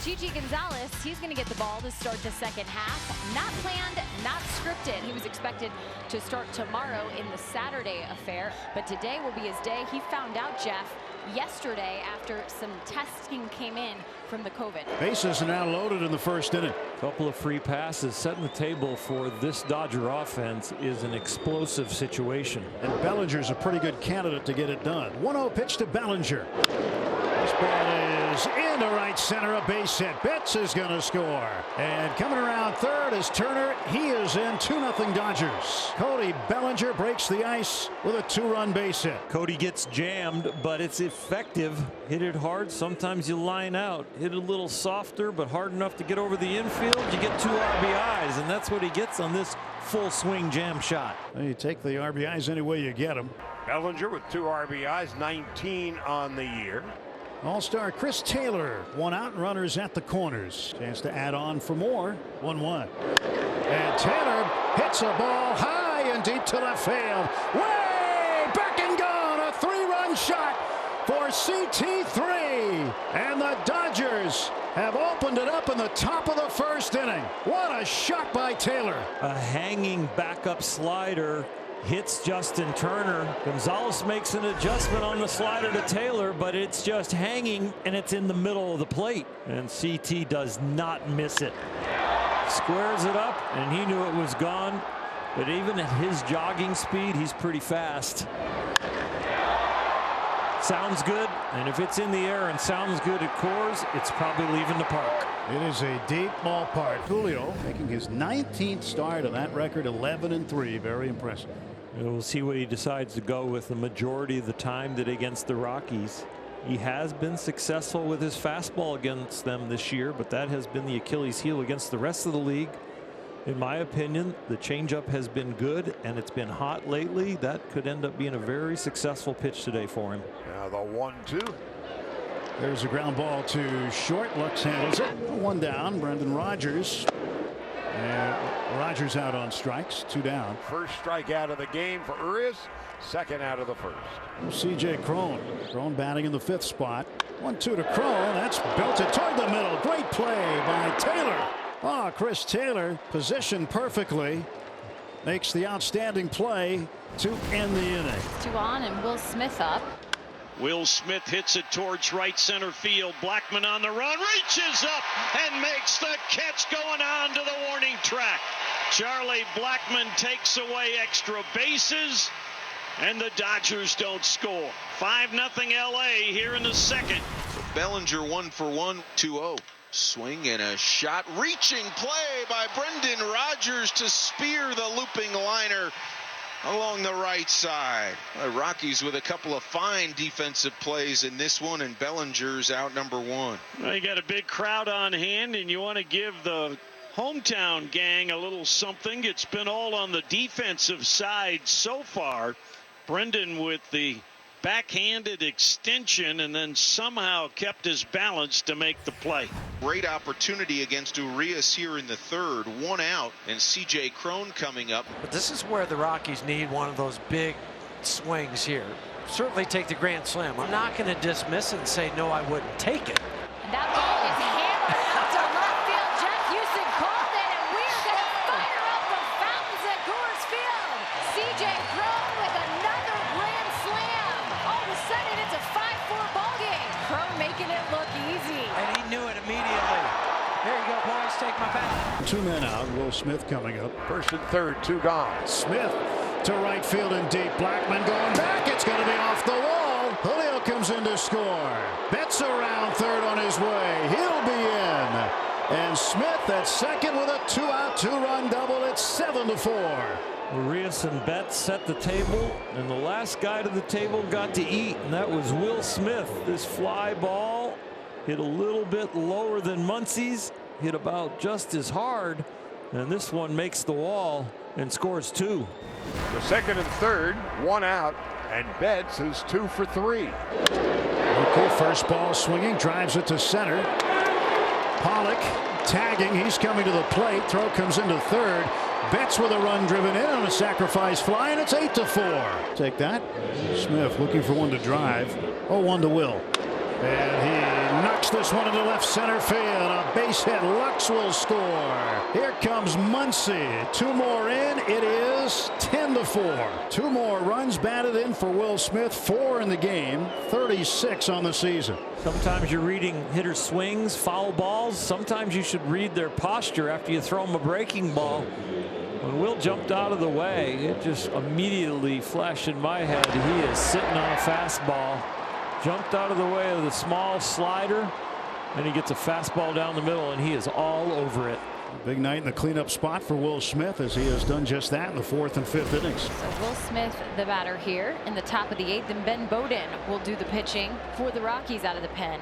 Gigi Gonzalez, he's going to get the ball to start the second half. Not planned, not scripted. He was expected to start tomorrow in the Saturday affair, but today will be his day. He found out, Jeff, yesterday after some testing came in from the COVID. Bases are now loaded in the first inning. Couple of free passes. Setting the table for this Dodger offense is an explosive situation. And Bellinger's a pretty good candidate to get it done. 1-0 pitch to Bellinger. This ball is into right center, a base hit. Betts is going to score. And coming around third is Turner. He is in. 2-0 Dodgers. Cody Bellinger breaks the ice with a 2-run base hit. Cody gets jammed, but it's effective. Hit it hard. Sometimes you line out. Hit it a little softer, but hard enough to get over the infield. You get 2 RBIs, and that's what he gets on this full swing jam shot. Well, you take the RBIs any way you get them. Bellinger with 2 RBIs, 19 on the year. All-star Chris Taylor, 1 out and runners at the corners. Chance to add on for more. 1-1. And Taylor hits a ball high and deep to left field. Way back and gone. A 3-run shot for CT3. And the Dodgers have opened it up in the top of the first inning. What a shot by Taylor. A hanging backup slider hits Justin Turner. Gonzalez makes an adjustment on the slider to Taylor, but it's just hanging and it's in the middle of the plate. And CT does not miss it. Squares it up, and he knew it was gone. But even at his jogging speed, he's pretty fast. Sounds good, and if it's in the air and sounds good at Coors, it's probably leaving the park. It is a deep ballpark. Julio making his 19th start of that record, 11-3. Very impressive. We'll see what he decides to go with. The majority of the time that against the Rockies, he has been successful with his fastball against them this year, but that has been the Achilles heel against the rest of the league. In my opinion, the changeup has been good, and it's been hot lately. That could end up being a very successful pitch today for him. Now the 1-2. There's a ground ball to short. Lux handles it. 1 down. Brendan Rodgers. And Rodgers out on strikes. 2 down. First strikeout of the game for Urias. Second out of the first. CJ Cron. Cron batting in the 5th spot. 1-2 to Cron. That's belted toward the middle. Great play by Taylor. Oh, Chris Taylor positioned perfectly. Makes the outstanding play to end the inning. 2 on and Will Smith up. Will Smith hits it towards right center field. Blackman on the run, reaches up and makes the catch going on to the warning track. Charlie Blackman takes away extra bases, and the Dodgers don't score. 5-0 LA here in the second. Bellinger 1 for 1, 2-0. Swing and a shot. Reaching play by Brendan Rodgers to spear the looping liner along the right side. The Rockies with a couple of fine defensive plays in this one, and Bellinger's out number 1. Well, you got a big crowd on hand, and you want to give the hometown gang a little something. It's been all on the defensive side so far. Brendan with the backhanded extension, and then somehow kept his balance to make the play. Great opportunity against Urias here in the 3rd. 1 out, and CJ Cron coming up. But this is where the Rockies need one of those big swings here. Certainly take the grand slam. I'm not going to dismiss it and say no, I wouldn't take it. And that ball is hammered out to left field. Jeff Houston called it, and we're going to fire up the fountains at Coors Field. CJ Cron with another grand slam. All of a sudden, it's a 5-4 ball game. Cron making it look easy. And he knew it immediately. Here you go, boys. Take my bat. 2 men out. Will Smith coming up. First and third, 2 gone. Smith to right field and deep. Blackman going back. It's going to be off the wall. Julio comes in to score. Betts around third on his way. He'll be in. And Smith at second with a 2-out, 2-run double. It's 7-4. Urias and Betts set the table, and the last guy to the table got to eat, and that was Will Smith. This fly ball hit a little bit lower than Muncie's, hit about just as hard, and this one makes the wall and scores 2. The second and third, 1 out, and Betts is 2 for 3. Okay, first ball swinging, drives it to center. Pollock tagging, he's coming to the plate. Throw comes into third. Betts with a run driven in on a sacrifice fly, and it's 8-4. Take that. Smith looking for one to drive. 0-1 to Will. And he knocks this one into left center field. A base hit. Lux will score. Here comes Muncy. 2 more in. It is 10-4. 2 more runs batted in for Will Smith. 4 in the game. 36 on the season. Sometimes you're reading hitter swings, foul balls. Sometimes you should read their posture after you throw them a breaking ball. When Will jumped out of the way, it just immediately flashed in my head. He is sitting on a fastball. Jumped out of the way of the small slider, and he gets a fastball down the middle, and he is all over it. Big night in the cleanup spot for Will Smith, as he has done just that in the 4th and 5th innings. So Will Smith, the batter here in the top of the 8th, and Ben Bowden will do the pitching for the Rockies out of the pen.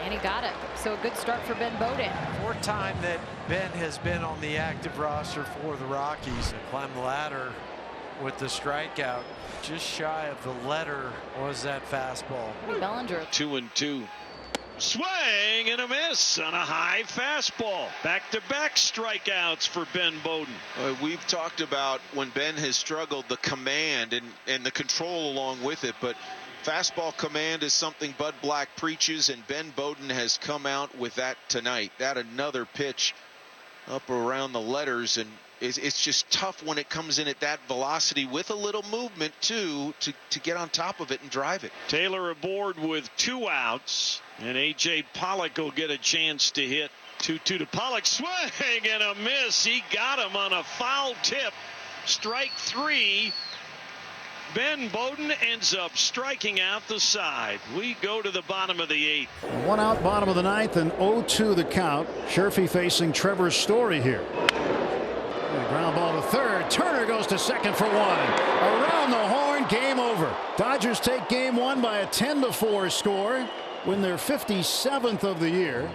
And he got it. So a good start for Ben Bowden. 4th time that Ben has been on the active roster for the Rockies and climbed the ladder with the strikeout. Just shy of the letter was that fastball. Bellinger. 2-2. Swing and a miss on a high fastball. Back-to-back strikeouts for Ben Bowden. We've talked about when Ben has struggled, the command and the control along with it, but fastball command is something Bud Black preaches, and Ben Bowden has come out with that tonight. That another pitch up around the letters, and it's just tough when it comes in at that velocity with a little movement too to get on top of it and drive it. Taylor aboard with 2 outs, and A.J. Pollock will get a chance to hit. 2-2 to Pollock. Swing and a miss. He got him on a foul tip. Strike 3. Ben Bowden ends up striking out the side. We go to the bottom of the 8th. 1 out, bottom of the 9th, and 0-2 the count. Sherfy facing Trevor Story here. Ground ball to third. Turner goes to second for 1. Around the horn, game over. Dodgers take game 1 by a 10-4 score. Win their 57th of the year.